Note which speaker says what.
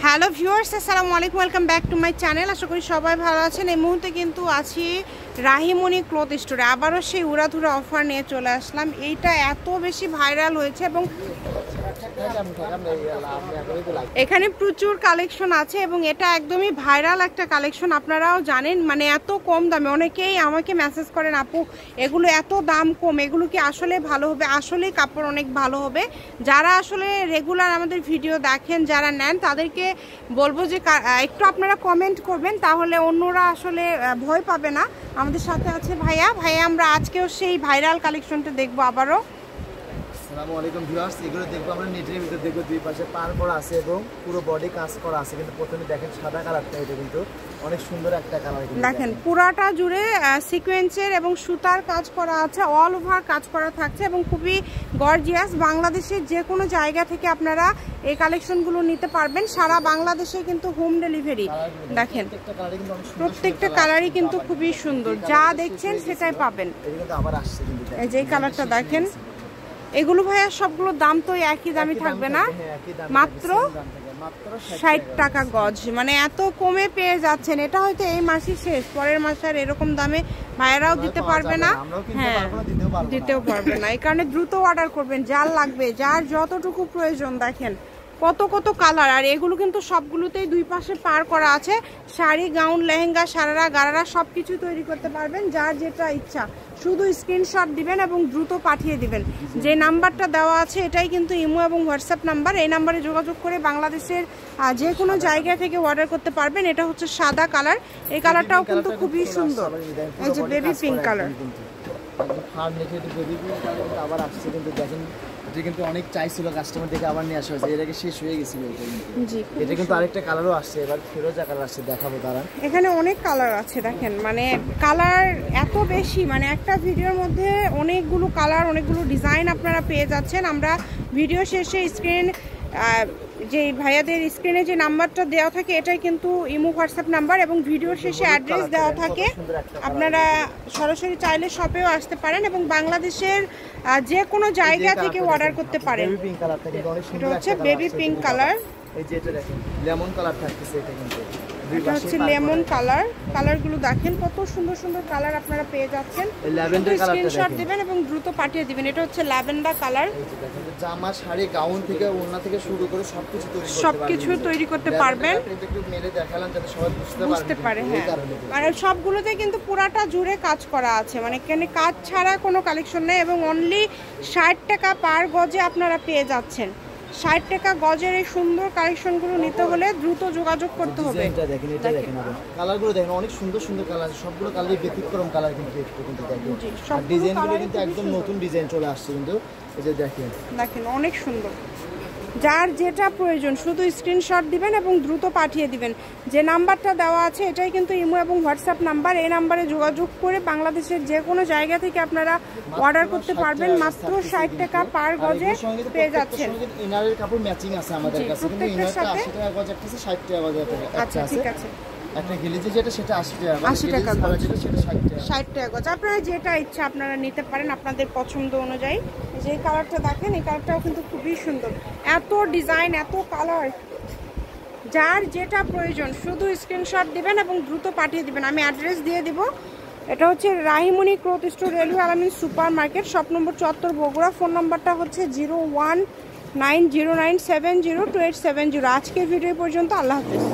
Speaker 1: Hello viewers, আসসালামু আলাইকুম, welcome back to my channel. আশা করি সবাই ভালো আছেন। এই মুহূর্তে কিন্তু আছি রাহিমণি ক্লথ স্টোরে। আবারও সেই উড়াধুরা অফার নিয়ে চলে আসলাম। এইটা এত বেশি ভাইরাল হয়েছে এবং এখানে প্রচুর কালেকশন আছে এবং এটা একদমই ভাইরাল একটা কালেকশন। আপনারাও জানেন, মানে এত কম দামে। অনেকেই আমাকে মেসেজ করেন, আপু এগুলো এত দাম কম, এগুলো কি আসলে ভালো হবে? আসলেই কাপড় অনেক ভালো হবে। যারা আসলে রেগুলার আমাদের ভিডিও দেখেন, যারা নেন, তাদেরকে বলবো যে একটু আপনারা কমেন্ট করবেন, তাহলে অন্যরা আসলে ভয় পাবে না। আমাদের সাথে আছে ভাইয়া। আমরা আজকেও সেই ভাইরাল কালেকশনটা দেখবো আবারও।
Speaker 2: আসসালামু আলাইকুম ভিউয়ার্স, এগুলো দেখবো আমরা নেটের ভিতর দেখবো। দুই পাশে পার করা আছে এবং পুরো বডি কাজ করা আছে। কিন্তু প্রথমে দেখেন সাদা কালারটা, এটা কিন্তু অনেক সুন্দর একটা কালার।
Speaker 1: দেখেন পুরাটা জুড়ে সিকোয়েন্সের এবং সুতার কাজ করা আছে, অল ওভার কাজ করা থাকছে এবং খুবই গর্জিয়াস। বাংলাদেশের যে কোনো জায়গা থেকে আপনারা এই কালেকশনগুলো নিতে পারবেন। সারা বাংলাদেশে কিন্তু হোম ডেলিভারি। দেখেন প্রত্যেকটা কালারই কিন্তু খুবই সুন্দর, যা দেখছেন সেটাই পাবেন। এই যে কালারটা দেখেন, এগুলো ভাইয়া সবগুলোর দাম তো একই দামই থাকবে না? মাত্র 60 টাকা গজ, মানে এত কমে পেয়ে যাচ্ছেন। এটা হয়তো এই মাসই শেষ, পরের মাসে আর এরকম দামে ভাইয়ারাও দিতে পারবে না। হ্যাঁ, দিতেও পারবে না। এই কারণে দ্রুত অর্ডার করবেন, যার লাগবে, যার যতটুকু প্রয়োজন। দেখেন কত কত কালার, আর এগুলো কিন্তু সবগুলোতেই দুই পাশে পার করা আছে। শাড়ি, গাউন, লেহেঙ্গা, সারারা, গারারা সবকিছু তৈরি করতে পারবেন, যার যেটা ইচ্ছা। শুধু স্ক্রিনশট দিবেন এবং দ্রুত পাঠিয়ে দিবেন। যে নাম্বারটা দেওয়া আছে এটাই কিন্তু ইমো এবং হোয়াটসঅ্যাপ নাম্বার। এই নাম্বারে যোগাযোগ করে বাংলাদেশের যে কোনো জায়গা থেকে অর্ডার করতে পারবেন। এটা হচ্ছে সাদা কালার, এই কালারটাও কিন্তু খুবই সুন্দর। এই যে বেবি পিঙ্ক কালার,
Speaker 2: আবার আসছে কিন্তু দেখেন, এটা কিন্তু অনেক চাইছিল কাস্টমার, দেখে আবার নিয়ে আসা হয়েছে। এটাকে শেষ হয়ে গেছিল। এটা কিন্তু আরেকটা কালারও আসছে, এবার ফিরোজা কালার আসছে, দেখাবো তারা।
Speaker 1: এখানে অনেক কালার আছে। দেখেন মানে কালার এত বেশি, মানে একটা ভিডিওর মধ্যে অনেকগুলো কালার, অনেকগুলো ডিজাইন আপনারা পেয়ে যাচ্ছেন। আমরা ভিডিও শেষে স্ক্রিন যে ভাইয়াদের স্ক্রিনে যে নাম্বারটা দেওয়া থাকে এটাই কিন্তু ইমো হোয়াটসঅ্যাপ নাম্বার, এবং ভিডিওর শেষে অ্যাড্রেস দেওয়া থাকে। আপনারা সরাসরি চাইলে শপেও আসতে পারেন এবং বাংলাদেশের যে কোনো জায়গা থেকে অর্ডার করতে পারেন। এটা হচ্ছে বেবি পিঙ্ক কালার,
Speaker 2: এই যে এটা দেখেন লেমন কালার থাকতেছে। এটা কিন্তু
Speaker 1: এটা হচ্ছে লেমন কালার। কালারগুলো দেখেন কত সুন্দর সুন্দর কালার আপনারা পেয়ে যাচ্ছেন। স্ক্রিনশট দিবেন এবং দ্রুত পাঠিয়ে দিবেন। এটা হচ্ছে ল্যাভেন্ডার কালার।
Speaker 2: জামা, শাড়ি, গাউন থেকে ওড়না থেকে শুরু করে সবকিছু
Speaker 1: তৈরি করতে পারবেন।
Speaker 2: একটু মেলে দেখালাম যাতে সবাই বুঝতে পারে।
Speaker 1: হ্যাঁ, আর সবগুলোতে কিন্তু পুরাটা জুড়ে কাজ করা আছে, মানে এখানে কাজ ছাড়া কোনো কালেকশন নেই এবং অনলি 60 টাকা পার গজে আপনারা পেয়ে যাচ্ছেন। 60 টাকা গজের এই সুন্দর কালেকশনগুলো নিতে হলে দ্রুত যোগাযোগ করতে হবে।
Speaker 2: এটা দেখেন, এটা দেখেন, কালারগুলো দেখেন, অনেক সুন্দর সুন্দর কালার। সবগুলো কালারই ব্যতিক্রম কালার কিন্তু দেখেন। আর ডিজাইনগুলো কিন্তু একদম নতুন ডিজাইন চলে আসছে কিন্তু। এই যে দেখেন
Speaker 1: অনেক সুন্দর। যার যেটা প্রয়োজন শুধু স্ক্রিনশট দিবেন এবং দ্রুত পাঠিয়ে দিবেন। যে নাম্বারটা দেওয়া আছে এটাই কিন্তু ইমো এবং হোয়াটসঅ্যাপ নাম্বার। এই নাম্বারে যোগাযোগ করে বাংলাদেশের যে কোনো জায়গা থেকে আপনারা অর্ডার করতে পারবেন। মাত্র 60 টাকা পার গজে পেয়ে যাচ্ছেন।
Speaker 2: ইনারের কাপড় ম্যাচিং আছে আমাদের কাছে, কিন্তু ইনারটা 80 টাকা গজ, একটা 60 টাকা গজ আছে।
Speaker 1: আচ্ছা, ঠিক আছে।
Speaker 2: একটা গেলিজি যেটা সেটা
Speaker 1: 80 টাকা গজ,
Speaker 2: যেটা সেটা
Speaker 1: 60 টাকা গজ। আপনারা যেটা ইচ্ছা আপনারা নিতে পারেন আপনাদের পছন্দ অনুযায়ী। যে কালারটা দেখেন, এই কালারটাও কিন্তু খুবই সুন্দর। এত ডিজাইন, এত কালার, যার যেটা প্রয়োজন শুধু স্ক্রিনশট দিবেন এবং দ্রুত পাঠিয়ে দিবেন। আমি অ্যাড্রেস দিয়ে দিব। এটা হচ্ছে রাহিমণি ক্লথ স্টোর, রেলওয়ে আলামিন super market, shop number 74, Bogura. Phone নম্বরটা হচ্ছে 019097028770। আজকের ভিডিও পর্যন্ত। আল্লাহ হাফেজ।